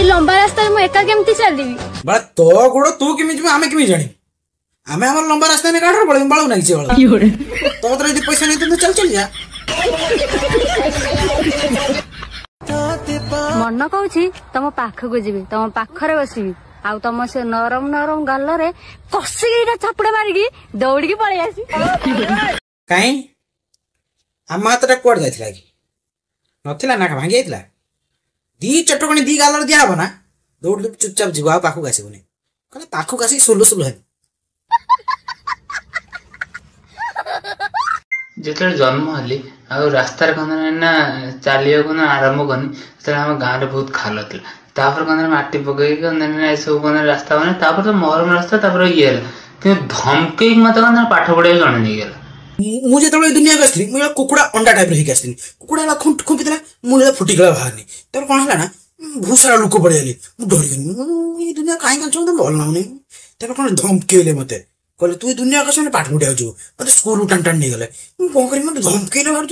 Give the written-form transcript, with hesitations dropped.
लंबा रास्ता मु एका केमती चलबी बड़ा तो गोड़ तू केमि जिमे आमे केमि जानी आमे हमर लंबा रास्ता में गाडर बळे बाळू नाही छे बळा तो तोरे यदि पैसा नहीं तो चल चल जा मन कहूची तुम पाखक जीवी तुम पाखरे बसबी आउ तुम से नरम नरम गाल रे कसिकी चापुड़ा मारिकी दौड़ी पळै आसी काई आमा हातटा कोड जाइथिला कि नथिला ना भांगी आइथिला दी चटकणी दी गालर दिया हबो ना दौड़ चुपचाप जीवा पाखक आसीबोनी कहले पाखक आसी सोलो सोलो है जिते जन्म हली आ रास्तार ना चलिया को ना आरंभ कनी आम गाँव में बहुत खाल थी माटी पकई सब रास्ता बने तो महरम रास्ता ये धमकई मत पाठ पढ़ा जन नहीं गला मुझे तो दुनिया को आसली मुझे कुकुड़ा अंडा टाइप रही आसली कुकुड़ा खुंपिला मुझे फुटिकला बाहरनी तर कौन है ना बहुत सारा लोक पड़े डरी दुनिया कहीं चल भल ना कौन धमकेले मत कहले तू दुनिया का सामने पाठ पढ़ा मत स्कूल टाण टाण नहीं गले कौन कर धमकेले बाहर